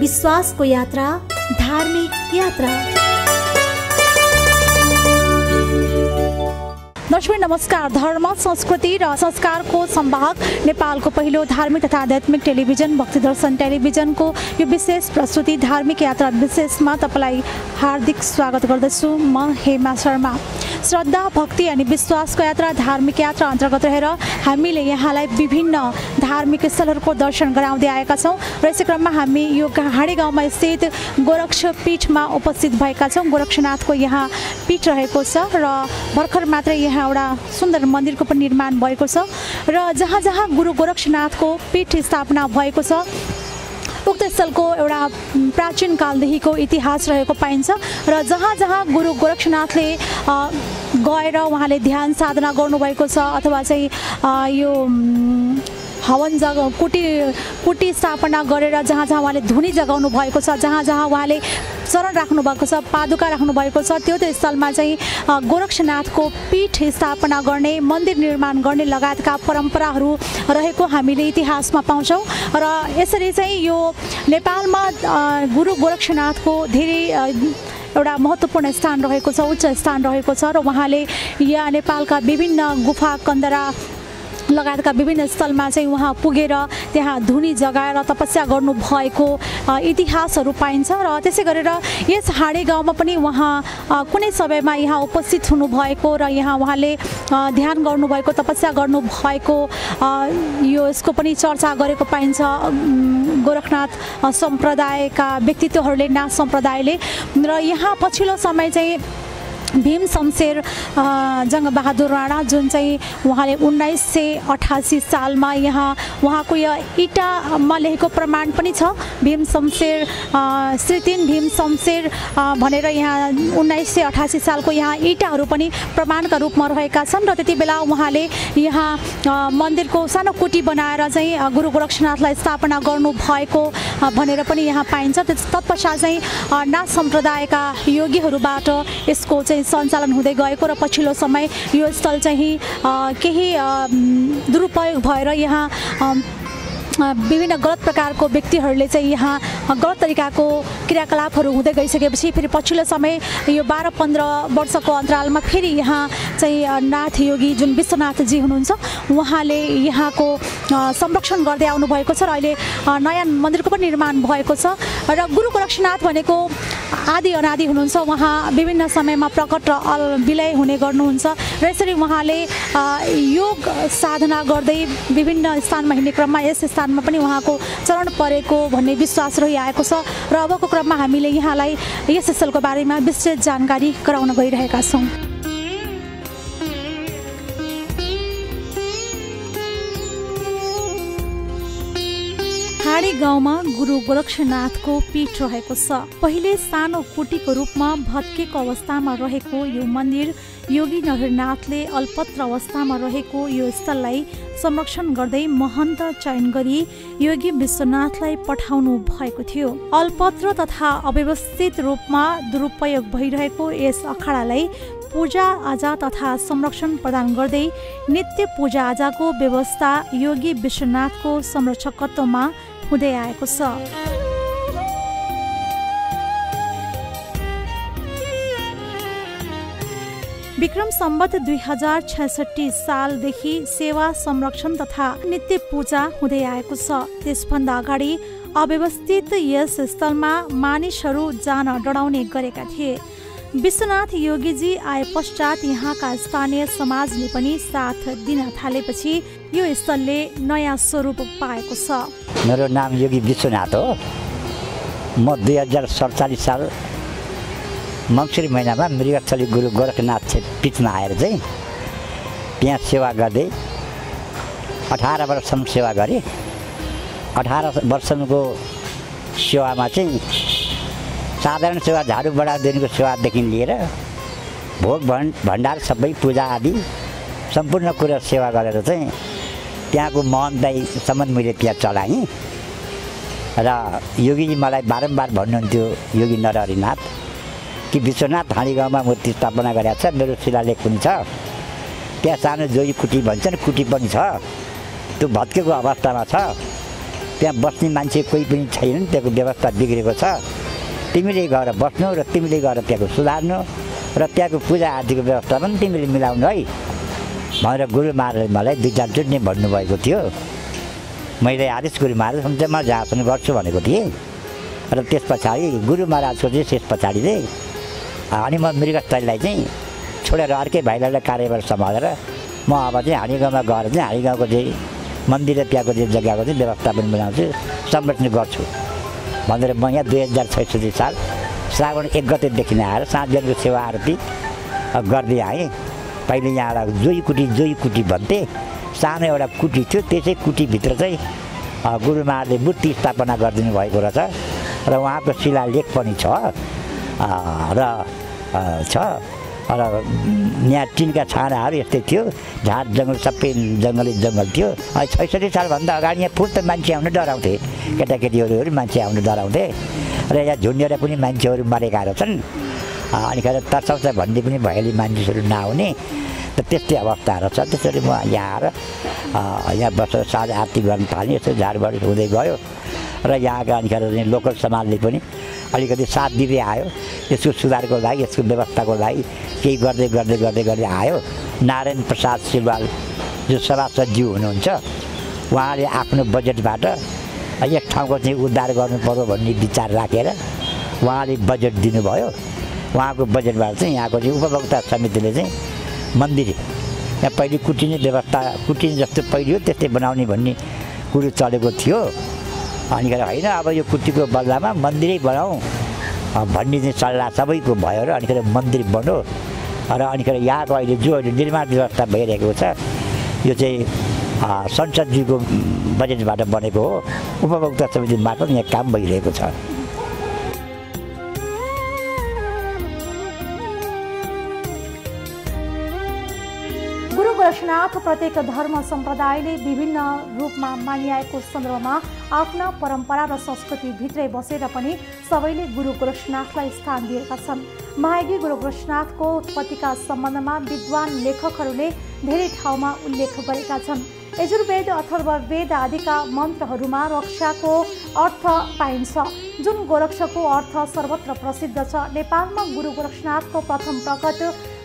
विश्वासको यात्रा, धार्मिक यात्रा। दर्शक नमस्कार। धर्म, संस्कृति र संस्कारको संवाहक नेपालको पहिलो धार्मिक तथा आध्यात्मिक टेलिभिजन भक्ति दर्शन टेलिभिजनको यो विशेष प्रस्तुति धार्मिक यात्रा विशेषमा तपाईलाई हार्दिक स्वागत गर्दछु। म हेमा शर्मा। श्रद्धा, भक्ति अनि विश्वासको यात्रा, धार्मिक यात्रा अन्तर्गत रहेर हामीले यहाँलाई विभिन्न धार्मिक स्थलहरूको दर्शन गराउँदै आएका छौँ र यसै क्रममा हामी यो हाँडी गाउँमा स्थित गोरक्ष पीठमा उपस्थित भएका छौँ। गोरक्षनाथको यहाँ पीठ रहेको छ र भर्खर मात्रै यहाँ एउटा सुन्दर मन्दिरको पनि निर्माण भएको छ र जहाँ जहाँ गुरु गोरक्षनाथको पीठ स्थापना भएको छ उक्त स्थलको एउटा प्राचीन कालदेखिको इतिहास रहेको पाइन्छ र जहाँ जहाँ गुरु गोरक्षनाथले गएर उहाँले ध्यान साधना गर्नुभएको छ अथवा चाहिँ यो हवन कुटी स्थापना गरेर जहाँ जहाँ उहाँले धुनी जगाउनु भएको छ, जहाँ जहाँ उहाँले शरण राख्नु भएको छ, पादुका राख्नु भएको छ, त्यो स्थलमा चाहिँ गोरक्षनाथको पीठ स्थापना गर्ने, मन्दिर निर्माण गर्ने लगायतका परम्पराहरू रहेको हामीले इतिहासमा पाउँछौँ र यसरी चाहिँ यो नेपालमा गुरु गोरक्षनाथको धेरै एउटा महत्त्वपूर्ण स्थान रहेको छ, उच्च स्थान रहेको छ र उहाँले यहाँ नेपालका विभिन्न गुफा, कन्दरा लगायतका विभिन्न स्थलमा चाहिँ उहाँ पुगेर त्यहाँ धुनी जगाएर तपस्या गर्नुभएको इतिहासहरू पाइन्छ र त्यसै गरेर यस हाँडी गाउँमा पनि उहाँ कुनै समयमा यहाँ उपस्थित हुनुभएको र यहाँ उहाँले ध्यान गर्नुभएको, तपस्या गर्नुभएको यो यसको पनि चर्चा गरेको पाइन्छ गोरखनाथ सम्प्रदायका व्यक्तित्वहरूले, नाथ सम्प्रदायले। र यहाँ पछिल्लो समय चाहिँ भीम शमशेर जङ्गबहादुर राणा जुन चाहिँ उहाँले 1988 सालमा यहाँ उहाँको यो इँटामा लेखेको प्रमाण पनि छ। भीम शमशेर श्री 3 भीम शमशेर भनेर यहाँ 1988 सालको यहाँ इँटाहरू पनि प्रमाणका रूपमा रहेका छन् र त्यति बेला उहाँले यहाँ मन्दिरको सानो कुटी बनाएर चाहिँ गुरु गोरक्षनाथलाई स्थापना गर्नुभएको भनेर पनि यहाँ पाइन्छ। तत्पश्चात चाहिँ नाथ सम्प्रदायका योगीहरूबाट यसको चाहिँ सञ्चालन हुँदै गएको र पछिल्लो समय यो स्थल चाहिँ केही दुरुपयोग भएर यहाँ विभिन्न गलत प्रकारको व्यक्तिहरूले चाहिँ यहाँ गलत तरिकाको क्रियाकलापहरू हुँदै गइसकेपछि फेरि पछिल्लो समय यो 12-15 वर्षको अन्तरालमा फेरि यहाँ चाहिँ नाथ योगी जुन विश्वनाथजी हुनुहुन्छ उहाँले यहाँको संरक्षण गर्दै आउनुभएको छ र अहिले नयाँ मन्दिरको पनि निर्माण भएको छ र गुरु गोरक्षनाथ भनेको आदि अनादि हुनुहुन्छ। उहाँ विभिन्न समयमा प्रकट र विलय हुने गर्नुहुन्छ र यसरी उहाँले योग साधना गर्दै विभिन्न स्थानमा हिँड्ने क्रममा यस स्थानमा पनि उहाँको चरण परेको भन्ने विश्वास रहिआएको छ र अबको क्रममा हामीले यहाँलाई यस स्थलको बारेमा विस्तृत जानकारी गराउन गइरहेका छौँ। हाँडी गाउँमा गुरु गोरक्षनाथको पीठ रहेको छ। पहिले सानो कुटीको रूपमा भत्केको अवस्थामा रहेको यो मन्दिर योगी नरहरनाथले अल्पत्र अवस्थामा रहेको यो स्थललाई संरक्षण गर्दै महन्त चयन गरी योगी विश्वनाथलाई पठाउनु भएको थियो। अल्पत्र तथा अव्यवस्थित रूपमा दुरुपयोग भइरहेको यस अखाडालाई पूजा आजा तथा संरक्षण प्रदान गर्दै नित्य पूजा आजाको व्यवस्था योगी विश्वनाथको संरक्षकत्वमा हुँदै आएको छ। विक्रम सम्वत 2066 सालदेखि सेवा, संरक्षण तथा नित्य पूजा हुँदै आएको छ। त्यसभन्दा अगाडि अव्यवस्थित यस स्थलमा मानिसहरू जान डराउने गरेका थिए। विश्वनाथ योगीजी आए पश्चात यहाँका स्थानीय समाजले पनि साथ दिन थालेपछि यो स्थलले नयाँ स्वरूप पाएको छ। मेरो नाम योगी विश्वनाथ हो। म 2047 साल मङ्सिर महिनामा मृगस्थली गुरु गोरखनाथ पीठमा आएर चाहिँ त्यहाँ सेवा गर्दै 18 वर्षसम्म सेवा गरेँ। 18 वर्षको सेवामा चाहिँ साधारण सेवा, झाडु बडा दिनको सेवादेखि लिएर भोग भण्डार सबै पूजा आदि सम्पूर्ण कुरा सेवा गरेर चाहिँ त्यहाँको महन्तसम्म मैले त्यहाँ चलाएँ र योगीजी मलाई बारम्बार भन्नुहुन्थ्यो योगी नरहरिनाथ कि विश्वनाथ हाँडी गाउँमा मूर्ति स्थापना गरेको छ, मेरो शिलालेख पनि छ, त्यहाँ सानो जोगी कुटी भन्छ नि कुटी पनि छ, त्यो भत्केको अवस्थामा छ त्यहाँ बस्ने मान्छे कोही पनि छैनन्, त्यहाँको व्यवस्था बिग्रेको छ। तिमीले गएर बस्नु र तिमीले गएर त्यहाँको सुधार्नु र त्यहाँको पूजा आदिको व्यवस्था पनि तिमीले मिलाउनु है भनेर गुरु महाराजले मलाई 2-4 चोटि नै भन्नुभएको थियो। मैले आदेश गुरु महाराज हुन्छ म जहाँसम्म गर्छु भनेको थिएँ। र त्यस पछाडि गुरु महाराजको चाहिँ त्यस पछाडि चाहिँ अनि म मृगस्थलीलाई चाहिँ छोडेर अर्कै भाइलाई कार्यभार सम्हालेर म अब चाहिँ हाँडीगाउँमा गएर चाहिँ हाँडीगाउँको चाहिँ मन्दिर र त्यहाँको चाहिँ जग्गाको चाहिँ व्यवस्थापन बनाउँछु, संरक्षण गर्छु भनेर म यहाँ 2066 साल श्रावण 1 गतेदेखि आएर साँझ बिहानको सेवा आरती गर्दै आएँ। पहिले यहाँ एउटा जोई कुटी भन्थे, सानो एउटा कुटी थियो, त्यसै कुटीभित्र चाहिँ गुरु महाराजले मूर्ति स्थापना गरिदिनु भएको रहेछ र उहाँको शिलालेख पनि छ र यहाँ टिनका छानाहरू यस्तै थियो, झार जङ्गल सबै जङ्गल थियो। 66 सालभन्दा अगाडि यहाँ फुल त मान्छे आउनु डराउँथे, केटाकेटीहरू मान्छे आउनु डराउँथे र यहाँ झुन्डेर पनि मान्छेहरू मरेका रहेछन्। अनि खेर तर्साउँछ भन्ने पनि भएली मान्छेहरू नआउने त त्यस्तै अवस्थाहरू छ। त्यसरी म यहाँ आएर यहाँ बसेर साँझ आरती गर्न थालेँ। यस्तो झाडबाड हुँदै गयो र यहाँका अनिखेर लोकल समाजले पनि अलिकति साथ दिँदै आयो। यसको सुधारको लागि, यसको व्यवस्थाको लागि केही गर्दै आयो। नारायण प्रसाद सिलवाल जो सभासदज्यू हुनुहुन्छ, उहाँले आफ्नो बजेटबाट यस ठाउँको चाहिँ उद्धार गर्नुपर्यो भन्ने विचार राखेर उहाँले बजेट दिनुभयो। उहाँको बजेटबाट चाहिँ यहाँको चाहिँ उपभोक्ता समितिले चाहिँ मन्दिर यहाँ पहिले कुटिने व्यवस्था, कुटिने जस्तो पहिले हो त्यस्तै बनाउने भन्ने कुरो चलेको थियो। अनिखेर होइन अब यो कुटीको बदलामा मन्दिरै बनाऊ भन्ने चाहिँ सल्लाह सबैको भयो र अनिखेर मन्दिर बन्यो। र अनिखेर यहाँको अहिले जो अहिले निर्माण व्यवस्था भइरहेको छ यो चाहिँ संसदजीको बजेटबाट बनेको हो। उपभोक्ता समिति मार्फत यहाँ काम भइरहेको छ। गुरु गोरक्षनाथ प्रत्येक धर्म सम्प्रदायले विभिन्न रूपमा मानिआएको सन्दर्भमा आफ्ना परम्परा र संस्कृति भित्रै बसेर पनि सबैले गुरु गोरक्षनाथलाई स्थान दिएका छन्। महायोगी गुरु गोरक्षनाथको उत्पत्तिका सम्बन्धमा विद्वान लेखकहरूले धेरै ठाउँमा उल्लेख गरेका छन्। यजुर्वेद अथर्ववेद आदिका मन्त्रहरूमा रक्षाको अर्थ पाइन्छ, जुन गोरक्षको अर्थ सर्वत्र प्रसिद्ध छ। नेपालमा गुरु गोरक्षनाथको प्रथम प्रकट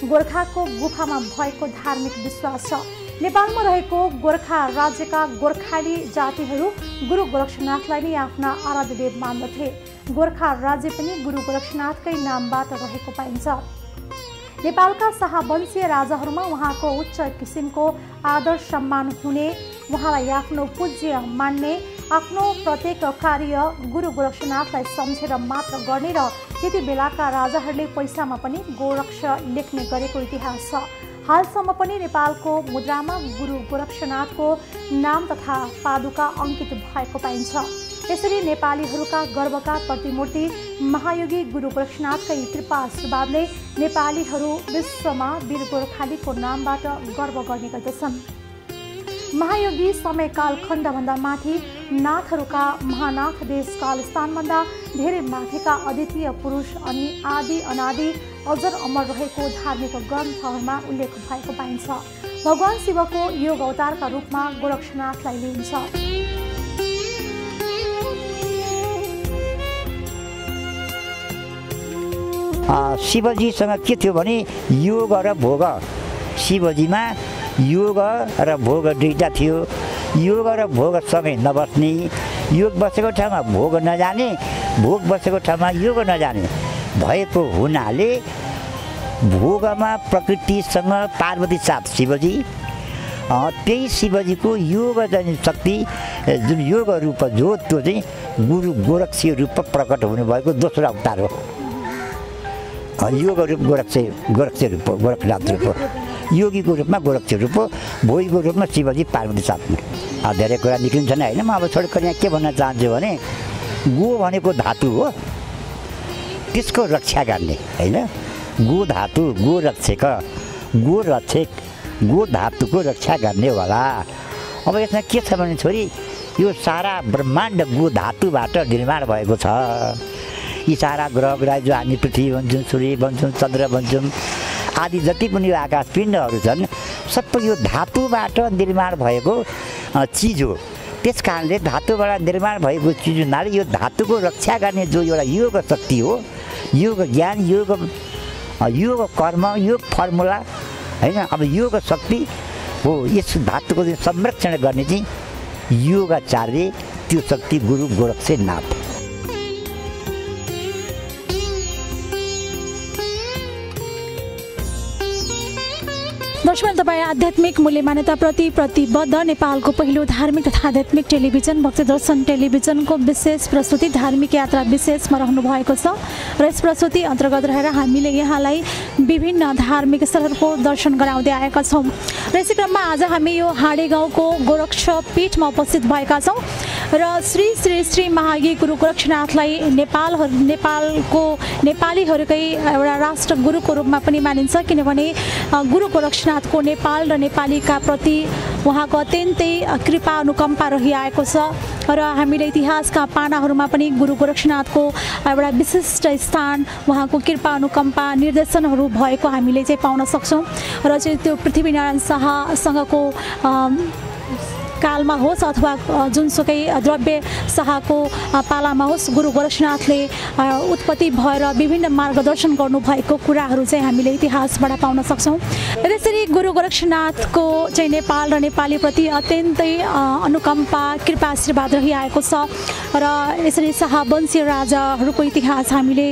गोर्खाको गुफामा भएको धार्मिक विश्वास छ। नेपालमा रहेको गोर्खा राज्यका गोर्खाली जातिहरू गुरु गोरक्षनाथलाई नै आफ्ना आराध्य देव मान्दथे। गोर्खा राज्य पनि गुरु गोरक्षनाथकै नामबाट रहेको पाइन्छ। नेपालका शाहवंशीय राजाहरूमा उहाँको उच्च किसिमको आदर सम्मान हुने, उहाँलाई आफ्नो पूज्य मान्ने, आफ्नो प्रत्येक कार्य गुरु गोरक्षनाथलाई सम्झेर मात्र गर्ने र त्यति बेलाका राजाहरूले पैसामा पनि गोरक्ष लेख्ने गरेको इतिहास छ। हालसम्म पनि नेपालको मुद्रामा गुरु गोरक्षनाथको नाम तथा पादुका अंकित भएको पाइन्छ। यसरी नेपालीहरूका गर्वका प्रतिमूर्ति महायोगी गुरु गोरक्षनाथकै कृपा आशीर्वादले नेपालीहरू विश्वमा वीर गोर्खालीको नामबाट गर्व गर्ने गर्दछन्। महायोगी समय कालखण्डभन्दा माथि नाथहरूका महानाथ देश कालस्थानभन्दा धेरै माथिका अद्वितीय पुरुष अनि आदि अनादि अजर अमर रहेको धार्मिक ग्रन्थहरूमा उल्लेख भएको पाइन्छ। भगवान शिवको योग अवतारका रूपमा गोरक्षनाथलाई लिइन्छ। शिवजीसँग के थियो भने योग र भोग। शिवजीमा योग र भोग दुईटा थियो। योग र भोग सँगै नबस्ने, योग बसेको ठाउँमा भोग नजाने, भोग बसेको ठाउँमा योग नजाने भएको हुनाले भोगमा प्रकृतिसँग पार्वती साथ शिवजी, त्यही शिवजीको योग जाने शक्ति जुन योग रूप जो त्यो चाहिँ गुरु गोरक्षीय रूप प्रकट हुनुभएको दोस्रो अवतार हो। योग रूप गोरक्षीय रूप गोरखनाथ रूप, योगीको रूपमा गोरक्षीय रूप, भोगीको रूपमा शिवजी पार्वती साथ। धेरै कुरा निक्लिन्छन् होइन। म अब छोडेर यहाँ के भन्न चाहन्छु भने गो भनेको धातु हो, त्यसको रक्षा गर्ने होइन। गो धातु, गो रक्षक, गो रक्षक, गो धातुको रक्षा गर्ने होला। अब यसमा के छ भने छोरी यो सारा ब्रह्माण्ड गो धातुबाट निर्माण भएको छ। यी सारा ग्रह जो हामी पृथ्वी भन्छौँ, सूर्य भन्छौँ, चन्द्र भन्छौँ आदि जति पनि यो आकाश पिण्डहरू छन् सबै यो धातुबाट निर्माण भएको चिज हो। त्यस कारणले धातुबाट निर्माण भएको चिज हुनाले यो धातुको रक्षा गर्ने जो एउटा योग शक्ति हो, योग ज्ञान, योग कर्म, योग फर्मुला हैन, अब योग शक्ति हो। यस धातुको चाहिँ संरक्षण गर्ने चाहिँ योगाचार्य, त्यो शक्ति गुरु गोरक्षनाथ। दर्शक तपाईँ आध्यात्मिक मूल्य मान्यताप्रति प्रतिबद्ध नेपालको पहिलो धार्मिक तथा आध्यात्मिक टेलिभिजन भक्तिदर्शन टेलिभिजनको विशेष प्रस्तुति धार्मिक यात्रा विशेषमा रहनु भएको छ र यस प्रस्तुति अन्तर्गत रहेर हामीले यहाँलाई विभिन्न धार्मिक स्थलहरूको दर्शन गराउँदै आएका छौँ र यसै क्रममा आज हामी यो हाँडे गाउँको गोरक्ष पीठमा उपस्थित भएका छौँ र श्री श्री श्री महायोगी गुरु गोरक्षनाथलाई नेपालको नेपालीहरूकै एउटा राष्ट्र गुरुको रूपमा पनि मानिन्छ, किनभने गुरु गोरक्षनाथको नेपाल र नेपालीका प्रति उहाँको अत्यन्तै कृपा अनुकम्पा रहिआएको छ र हामीले इतिहासका पानाहरूमा पनि गुरु गोरक्षनाथको एउटा विशिष्ट स्थान, उहाँको कृपा अनुकम्पा, निर्देशनहरू भएको हामीले चाहिँ पाउन सक्छौँ र चाहिँ त्यो पृथ्वीनारायण शाहसँगको कालमा होस् अथवा जुनसुकै द्रव्य शाहको पालामा होस्, गुरु गोरक्षनाथले उत्पत्ति भएर विभिन्न मार्गदर्शन गर्नुभएको कुराहरू चाहिँ हामीले इतिहासबाट पाउन सक्छौँ। यसरी गुरु गोरक्षनाथको चाहिँ नेपाल र नेपालीप्रति अत्यन्तै अनुकम्पा, कृपा, आशीर्वाद रहिआएको छ र यसरी शाहवंशी राजाहरूको इतिहास हामीले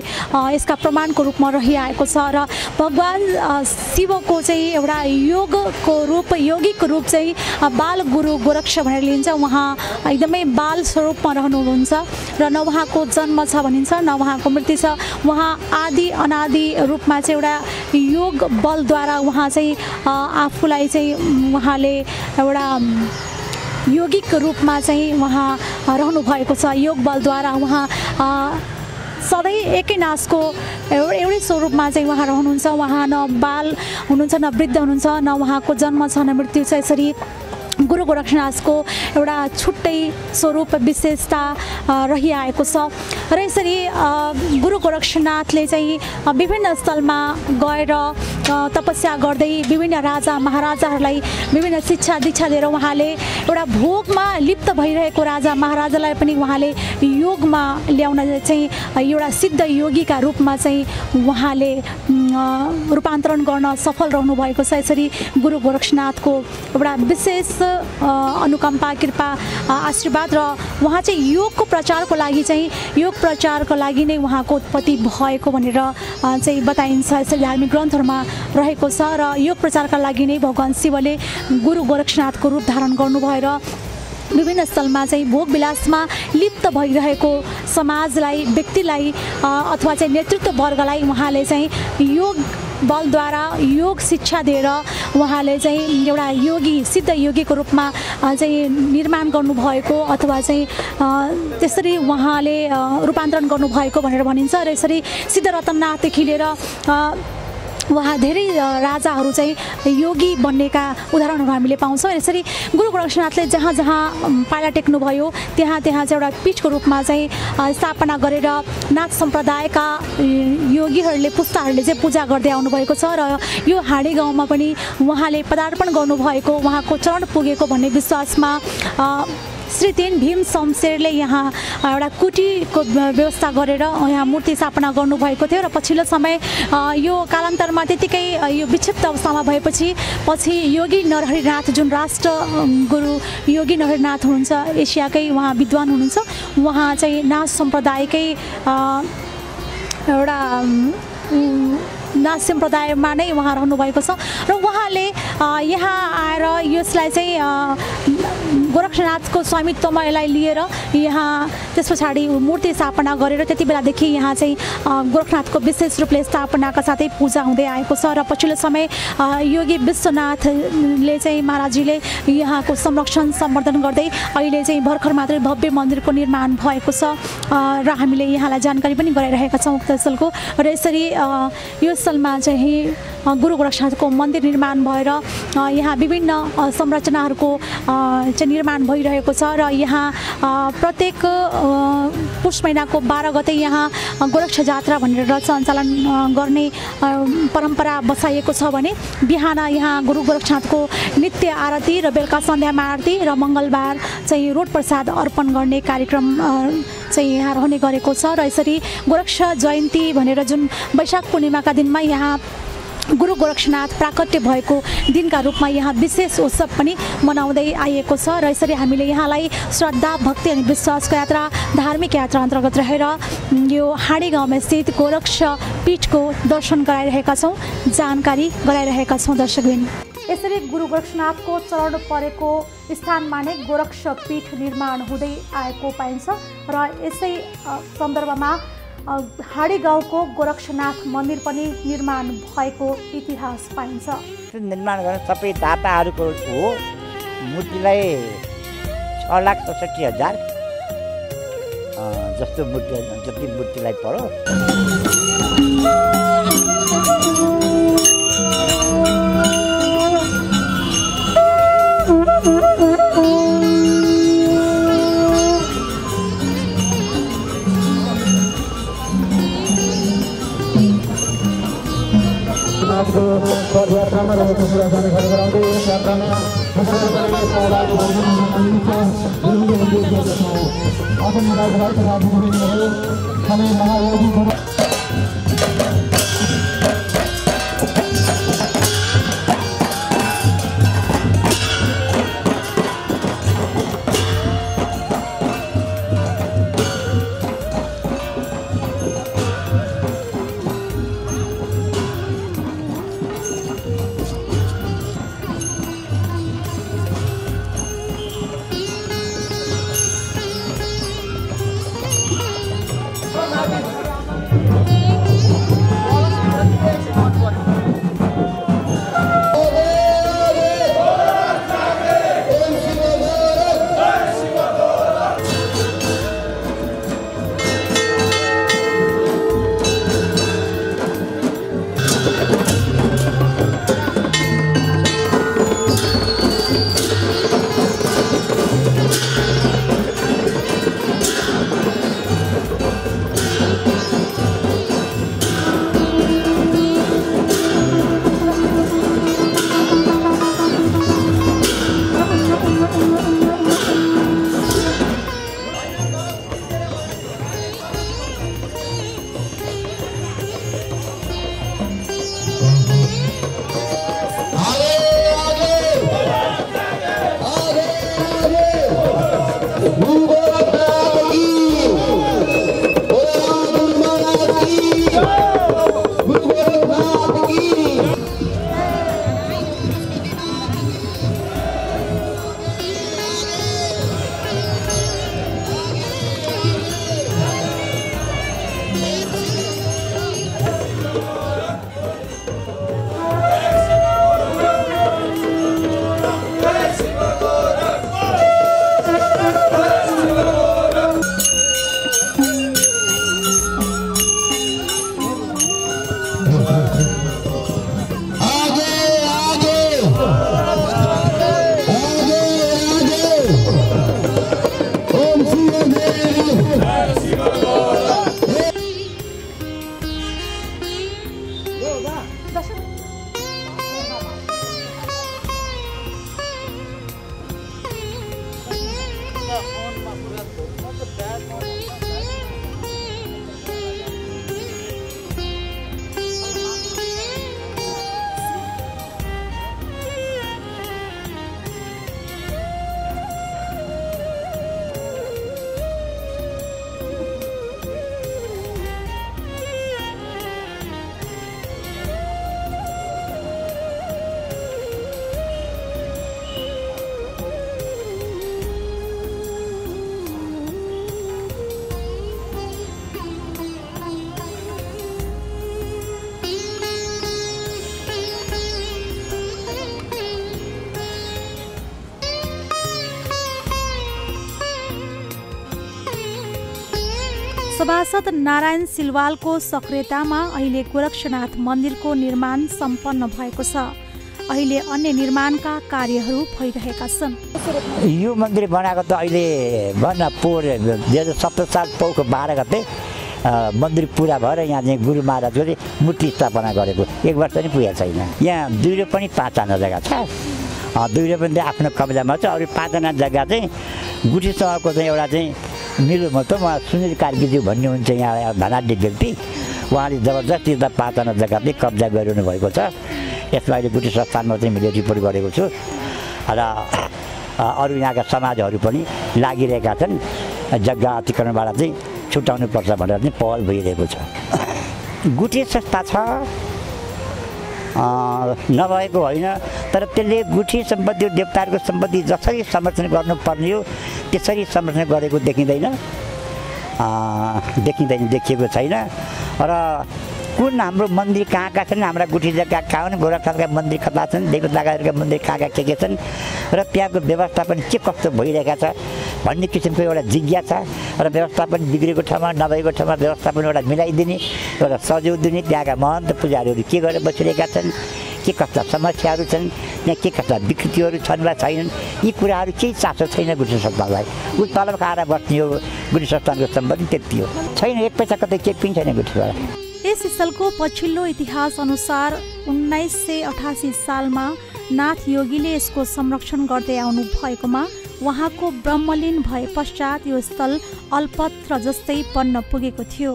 यसका प्रमाणको रूपमा रहिआएको छ र भगवान् शिवको चाहिँ एउटा योगको रूप, यौगिक रूप चाहिँ बाल गुरु गोरक्ष भनेर लिन्छ। उहाँ एकदमै बाल स्वरूपमा रहनुहुन्छ र न उहाँको जन्म छ भनिन्छ न उहाँको मृत्यु छ। उहाँ आदि अनादि रूपमा चाहिँ एउटा योग बलद्वारा उहाँ चाहिँ आफूलाई चाहिँ उहाँले एउटा यौगिक रूपमा चाहिँ उहाँ रहनु भएको छ। योग बलद्वारा उहाँ सधैँ एकै नासको एउटै स्वरूपमा चाहिँ उहाँ रहनुहुन्छ। उहाँ न बाल हुनुहुन्छ न वृद्ध हुनुहुन्छ, न उहाँको जन्म छ न मृत्यु छ। यसरी गुरु गोरक्षनाथको एउटा छुट्टै स्वरूप विशेषता रहिआएको छ र यसरी गुरु गोरक्षनाथले चाहिँ विभिन्न स्थलमा गएर तपस्या गर्दै विभिन्न राजा महाराजाहरूलाई विभिन्न शिक्षा दीक्षा दिएर उहाँले एउटा भोगमा लिप्त भइरहेको राजा महाराजालाई पनि उहाँले योगमा ल्याउन चाहिँ एउटा सिद्ध योगीका रूपमा चाहिँ उहाँले रूपान्तरण गर्न सफल रहनु भएको छ। यसरी गुरु गोरक्षनाथको एउटा विशेष अनुकम्पा, कृपा, आशीर्वाद र उहाँ चाहिँ योगको प्रचारको लागि चाहिँ योग प्रचारको लागि नै उहाँको उत्पत्ति भएको भनेर चाहिँ बताइन्छ। यसरी धार्मिक ग्रन्थहरूमा रहेको छ र योग प्रचारका लागि नै भगवान् शिवले गुरु गोरक्षनाथको रूप धारण गर्नुभयो र विभिन्न स्थलमा चाहिँ भोग विलासमा लिप्त भइरहेको समाजलाई, व्यक्तिलाई अथवा चाहिँ नेतृत्व वर्गलाई उहाँले चाहिँ योग बलद्वारा योग शिक्षा दिएर उहाँले चाहिँ एउटा योगी, सिद्ध योगीको रूपमा चाहिँ निर्माण गर्नुभएको अथवा चाहिँ त्यसरी उहाँले रूपान्तरण गर्नुभएको भनेर भनिन्छ। र यसरी सिद्ध रतननाथदेखि लिएर उहाँ धेरै राजाहरू चाहिँ योगी बन्नेका उदाहरणहरू हामीले पाउँछौँ। यसरी गुरु गोरक्षनाथले जहाँ जहाँ पाइला टेक्नुभयो त्यहाँ त्यहाँ चाहिँ एउटा पीठको रूपमा चाहिँ स्थापना गरेर नाथ सम्प्रदायका योगीहरूले, पुस्ताहरूले चाहिँ पूजा गर्दै आउनुभएको छ र यो हाँडे गाउँमा पनि उहाँले पदार्पण गर्नुभएको, उहाँको चरण पुगेको भन्ने विश्वासमा श्री तीन भीम शमशेरले यहाँ एउटा कुटीको व्यवस्था गरेर यहाँ मूर्ति स्थापना गर्नुभएको थियो र पछिल्लो समय यो कालान्तरमा त्यतिकै यो विक्षिप्त अवस्थामा भएपछि पछि योगी नरहरिनाथ, जुन राष्ट्र गुरु योगी नरहरिनाथ हुनुहुन्छ, एसियाकै उहाँ विद्वान हुनुहुन्छ, उहाँ चाहिँ नाथ सम्प्रदायकै एउटा नाथ सम्प्रदायमा नै उहाँ रहनुभएको छ र उहाँले यहाँ आएर यसलाई चाहिँ गोरक्षनाथको स्वामित्वमा यसलाई लिएर यहाँ त्यस पछाडि मूर्ति स्थापना गरेर त्यति बेलादेखि यहाँ चाहिँ गोरक्षनाथको विशेष रूपले स्थापनाका साथै पूजा हुँदै आएको छ र पछिल्लो समय योगी विश्वनाथले चाहिँ महाराजजीले यहाँको संरक्षण सम्वर्धन गर्दै अहिले चाहिँ भर्खर मात्रै भव्य मन्दिरको निर्माण भएको छ र हामीले यहाँलाई जानकारी पनि गराइरहेका छौँ उक्त स्थलको। र यसरी यो स्थलमा चाहिँ गुरु गोरखनाथको मन्दिर निर्माण भएर यहाँ विभिन्न संरचनाहरूको चाहिँ निर्माण भइरहेको छ र यहाँ प्रत्येक पुष महिनाको 12 गते यहाँ गोरक्ष जात्रा भनेर सञ्चालन गर्ने परम्परा बसाइएको छ भने बिहान यहाँ गुरु गोरखनाथको नित्य आरती र बेलुका सन्ध्यामा आरती र मङ्गलबार चाहिँ रोट प्रसाद अर्पण गर्ने कार्यक्रम चाहिँ यहाँ रहने गरेको छ र यसरी गोरक्ष जयन्ती भनेर जुन वैशाख पूर्णिमाका दिनमा यहाँ गुरु गोरक्षनाथ प्राकट्य भएको दिनका रूपमा यहाँ विशेष उत्सव पनि मनाउँदै आइएको छ र यसरी हामीले यहाँलाई श्रद्धा भक्ति अनि विश्वासको यात्रा धार्मिक यात्रा अन्तर्गत रहेर यो हाँडी गाउँमा स्थित गोरक्ष पीठको दर्शन गराइरहेका छौँ, जानकारी गराइरहेका छौँ दर्शकबिन। यसरी गुरु गोरक्षनाथको चरण परेको स्थानमा नै गोरक्ष पीठ निर्माण हुँदै आएको पाइन्छ र यसै सन्दर्भमा हाँडी गाउँको गोरक्षनाथ मन्दिर पनि निर्माण भएको इतिहास पाइन्छ। निर्माण गर्ने सबै दाताहरूको हो। मूर्तिलाई 6,67,000 जस्तो जति मूर्तिलाई पर्यो। पदयात्रामा रहेको कुरा जानकारी गराउँदै यस यात्रामा सभासद नारायण सिलवालको सक्रियतामा अहिले गोरक्षनाथ मन्दिरको निर्माण सम्पन्न भएको छ। अहिले अन्य निर्माणका कार्यहरू भइरहेका छन्। यो मन्दिर बनाएको त अहिले भन्न पोहोर 2017 साल पौको 12 गते मन्दिर पुरा भएर यहाँ चाहिँ गुरु महाराजको चाहिँ मूर्ति स्थापना गरेको 1 वर्ष पनि पुगेको छैन। यहाँ 2 र पनि 5 आना जग्गा छ। 2 र पनि आफ्नो कब्जामा छ। अरू 5 आना जग्गा चाहिँ गुठी सहरको चाहिँ एउटा चाहिँ मेरो मतलब उहाँ सुनिल कार्कीज्यू भन्ने हुन्छ यहाँ धनाढ्य व्यक्ति, उहाँले जबरजस्ती 5 आना जग्गा चाहिँ कब्जा गरिरहनु भएको छ। यसमा अहिले गुठी संस्थानमा चाहिँ मैले रिपोर्ट गरेको छु र अरू यहाँका समाजहरू पनि लागिरहेका छन् जग्गा अतिक्रमणबाट चाहिँ छुटाउनु पर्छ भनेर चाहिँ पहल भइरहेको छ। गुठी संस्था छ नभएको होइन, तर त्यसले गुठी सम्पत्ति देवताहरूको सम्पत्ति जसरी संरक्षण गर्नुपर्ने हो त्यसरी संरक्षण गरेको देखिँदैन, देखिएको छैन। र कुन हाम्रो मन्दिर कहाँ छन्, हाम्रा गुठी जग्गा कहाँ हुन्, गोरखनाथका मन्दिर कता छन्, देवताका मन्दिर कहाँ के छन् र त्यहाँको व्यवस्थापन के कस्तो भइरहेका छ भन्ने किसिमको एउटा जिज्ञासा र व्यवस्थापन बिग्रेको ठाउँमा नभएको ठाउँमा व्यवस्थापन एउटा मिलाइदिने एउटा सहयोग दिने, त्यहाँका महन्त पुजारीहरू के गरेर बसिरहेका छन्, के कस्ता समस्याहरू छन्, यहाँ के कस्ता विकृतिहरू छन् वा छैनन्, यी कुराहरू केही चासो छैन गुठी संस्थानलाई। ऊ तलब खाएर बस्ने हो गुठी संस्थानको सम्बन्धी त्यति हो, छैन 1 पैसा कतै केही पनि छैन गुठीबाट। यस स्थलको पछिल्लो इतिहास अनुसार 1988 सालमा नाथ योगीले यसको संरक्षण गर्दै आउनु भएकोमा उहाँको ब्रह्मलीन भए पश्चात यो स्थल अल्पत्र जस्तै बन्न पुगेको थियो।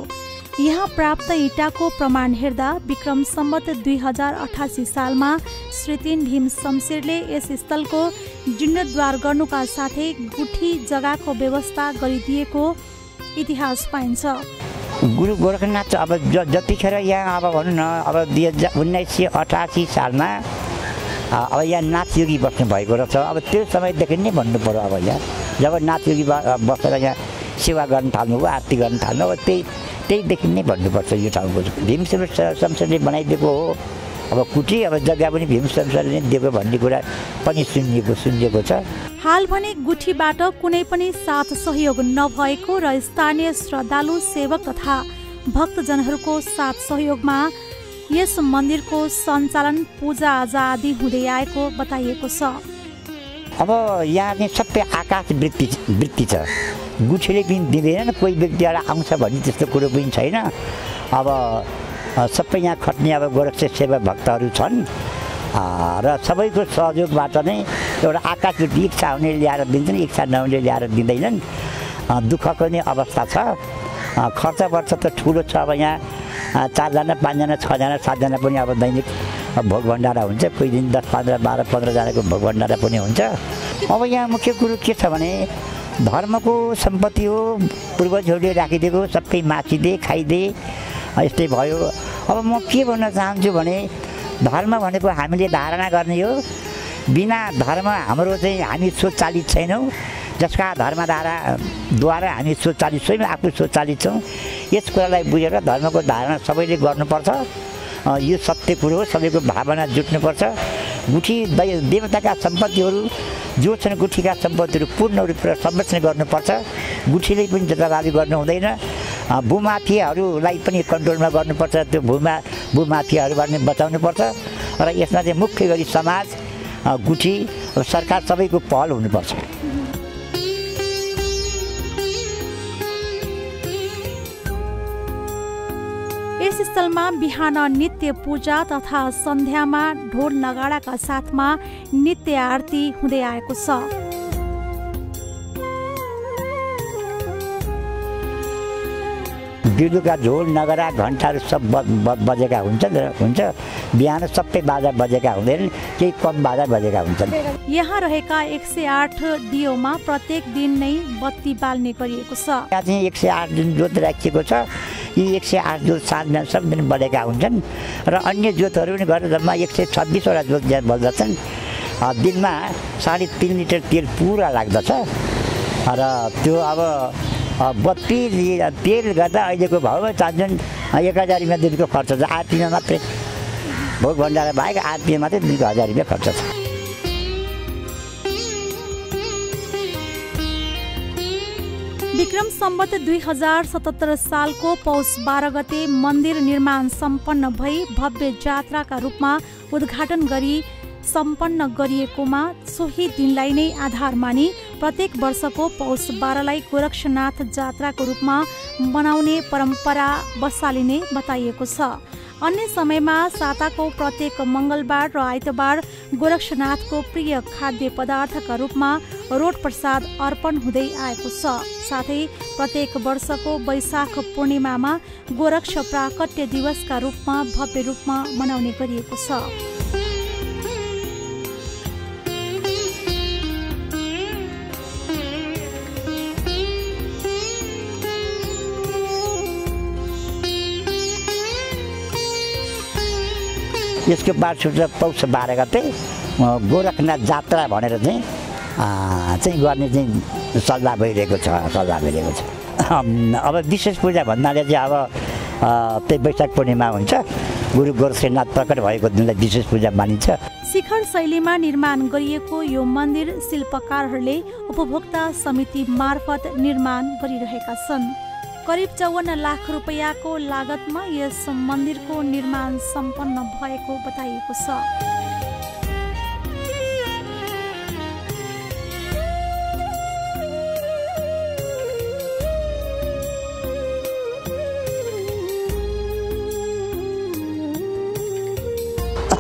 यहाँ प्राप्त इँटाको प्रमाण हेर्दा विक्रम सम्वत 2088 सालमा श्री 3 भीम शमशेरले यस स्थलको जीर्णोद्धार गर्नुका साथै गुठी जग्गाको व्यवस्था गरिदिएको इतिहास पाइन्छ। गुरु गोरखनाथ अब जतिखेर यहाँ अब भनौँ न अब 1988 सालमा अब यहाँ नाथ योगी बस्नु भएको रहेछ। अब त्यो समयदेखि नै भन्नु पर्यो। अब यहाँ जब नाथ योगी बसेर यहाँ सेवा गर्न थाल्नुभयो, आरती गर्न थाल्नु, अब त्यहीदेखि नै भन्नुपर्छ यो ठाउँको। भीम शमशेरले बनाइदिएको हो अब कुटी, अब जग्गा पनि भीम शमशेरले दिएको भन्ने कुरा पनि सुनिएको छ। हाल भने गुठीबाट कुनै पनि साथ सहयोग नभएको र स्थानीय श्रद्धालु सेवक तथा भक्तजनहरूको साथ सहयोगमा यस मन्दिरको सञ्चालन पूजा आजा आदि हुँदै आएको बताइएको छ। अब यहाँ चाहिँ सबै आकाश वृत्ति छ, गुठीले पनि दिँदैन, कोही व्यक्तिबाट आउँछ भन्ने त्यस्तो कुरो पनि छैन। अब सबै यहाँ खट्ने अब गोरक्ष सेवा भक्तहरू छन् र सबैको सहयोगबाट नै एउटा आकाशवृत्ति इच्छा हुने ल्याएर दिन्छन्, इच्छा नहुने ल्याएर दिँदैनन्। दुःखको नै अवस्था छ। खर्च वर्ष त ठुलो छ। अब यहाँ 4 जना 5 जना 6 जना 7 जना पनि अब दैनिक भोग भण्डारा हुन्छ, कोही दिन 10 15 12 15 जनाको भोग भण्डारा पनि हुन्छ। अब यहाँ मुख्य कुरो के छ भने धर्मको सम्पत्ति हो, पूर्वजहरूले राखिदिएको सबै मासिदिए खाइदिए यस्तै भयो। अब म के भन्न चाहन्छु भने धर्म भनेको हामीले धारणा गर्ने हो, बिना धर्म हाम्रो चाहिँ हामी स्वचालित छैनौँ, जसका धर्मद्वारा हामी स्वचालित स्वयं आफू स्वचालित छौँ। यस कुरालाई बुझेर धर्मको धारणा सबैले गर्नुपर्छ। यो सत्य कुरो हो, सबैको भावना जुट्नुपर्छ। गुठी देवताका सम्पत्तिहरू जो छन्, गुठीका सम्पत्तिहरू पूर्ण रूपले संरक्षण गर्नुपर्छ। गुठीले पनि जताभावी गर्नु हुँदैन। भूमाफियाहरूलाई पनि कन्ट्रोलमा गर्नुपर्छ, त्यो भूमाफियाहरूबाट पनि बचाउनुपर्छ। र यसमा चाहिँ मुख्य गरी समाज, गुठी र सरकार सबैको पहल हुनुपर्छ। यस स्थलमा बिहान नित्य पूजा तथा सन्ध्यामा ढोल नगाडाका साथमा नित्य आरती हुँदै आएको छ। बिजुका ढोल नगरा घन्टाहरू सब बजेका हुन्छ। बिहान सबै बाजा बजेका हुँदैनन्, केही कम बाजा बजेका हुन्छन्। यहाँ रहेका 108 दियोमा प्रत्येक दिन नै बत्ती बाल्ने गरिएको छ। यहाँ चाहिँ 108 जुन जोत राखिएको छ, यी 108 जोत साँझ सब दिन बलेका हुन्छन् र अन्य जोतहरू पनि गरेर जम्मा 126 वटा जोत यहाँ बल्दछन्। दिनमा 3.5 लिटर तेल पुरा लाग्दछ र त्यो अब बत्ती तेल गर्दा अहिलेको भाउमा चाहिन्छन् 1000 रुपियाँ दिनको खर्च छ। आरतीमा मात्रै भोग भण्डारा बाहेक आरतीमा मात्रै दिनको 1000 रुपियाँ खर्च छ। विक्रम सम्वत 2077 सालको पौष 12 गते मन्दिर निर्माण सम्पन्न भई भव्य जात्राका रूपमा उद्घाटन गरी सम्पन्न गरिएकोमा सोही दिनलाई नै आधार मानी प्रत्येक वर्षको पौष 12लाई गोरक्षनाथ जात्राको रूपमा मनाउने परम्परा बसालिने बताइएको छ। अन्य समयमा साताको प्रत्येक मङ्गलबार र आइतबार गोरक्षनाथको प्रिय खाद्य पदार्थका रूपमा रोट प्रसाद अर्पण हुँदै आएको छ। साथै प्रत्येक वर्षको वैशाख पूर्णिमामा गोरक्ष प्राकट्य दिवसका रूपमा भव्य रूपमा मनाउने गरिएको छ। यसको बारसूत्र पौष 12 गते गोरखनाथ जात्रा भनेर चाहिँ गर्ने चाहिँ सल्लाह भइरहेको छ। अब विशेष पूजा भन्नाले चाहिँ अब त्यही वैशाख पूर्णिमा हुन्छ। गुरु गोरक्षनाथ प्रकट भएको दिनलाई विशेष पूजा मानिन्छ। शिखर शैलीमा निर्माण गरिएको यो मन्दिर शिल्पकारहरूले उपभोक्ता समिति मार्फत निर्माण गरिरहेका छन्। करिब 54 लाख रुपैयाँको लागतमा यस मन्दिरको निर्माण सम्पन्न भएको बताइएको छ।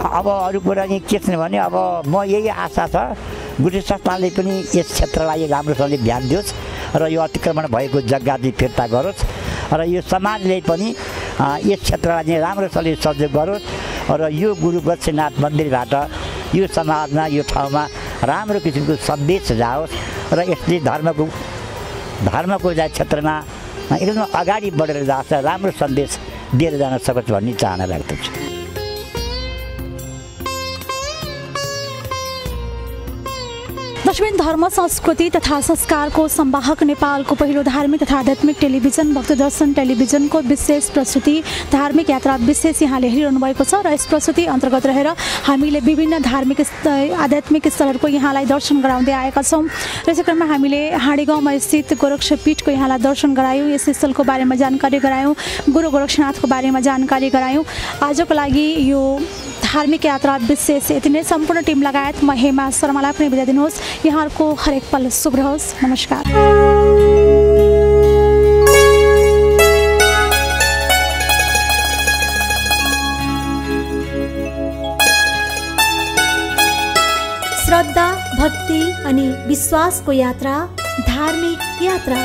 अब अरू कुरा चाहिँ के छ भने अब म यही आशा छ गुरु संस्थानले पनि यस क्षेत्रलाई राम्रोसँगले ध्यान दियोस् र यो अतिक्रमण भएको जग्गा चाहिँ फिर्ता गरोस् र यो समाजले पनि यस क्षेत्रलाई चाहिँ राम्रोसँगले सहयोग गरोस् र यो गुरु गोरक्षनाथ मन्दिरबाट यो समाजमा यो ठाउँमा राम्रो किसिमको सन्देश जाओस् र यसले धर्मको क्षेत्रमा एकदम अगाडि बढेर जाओस् र राम्रो सन्देश दिएर जान सकोस् भन्ने चाहना राख्दछु। दक्षिण धर्म संस्कृति तथा संस्कारको संवाहक नेपालको पहिलो धार्मिक तथा आध्यात्मिक टेलिभिजन भक्तदर्शन टेलिभिजनको विशेष प्रस्तुति धार्मिक यात्रा विशेष यहाँले हेरिरहनु भएको छ र यस प्रस्तुति अन्तर्गत रहेर हामीले विभिन्न धार्मिक आध्यात्मिक स्थलहरूको यहाँलाई दर्शन गराउँदै आएका छौँ। यसै क्रममा हामीले हाँडीगाउँमा स्थित गोरक्षपीठको यहाँलाई दर्शन गरायौँ, यस स्थलको बारेमा जानकारी गरायौँ, गुरु गोरक्षनाथको बारेमा जानकारी गरायौँ। आजको लागि यो धार्मिक यात्रा विशेष यति नै। सम्पूर्ण टिम लगायत म हेमा शर्मालाई पनि बिदा दिनुहोस्। यहाँहरूको हरेक पल शुभ रहोस्। नमस्कार। श्रद्धा, भक्ति अनि विश्वासको यात्रा धार्मिक यात्रा।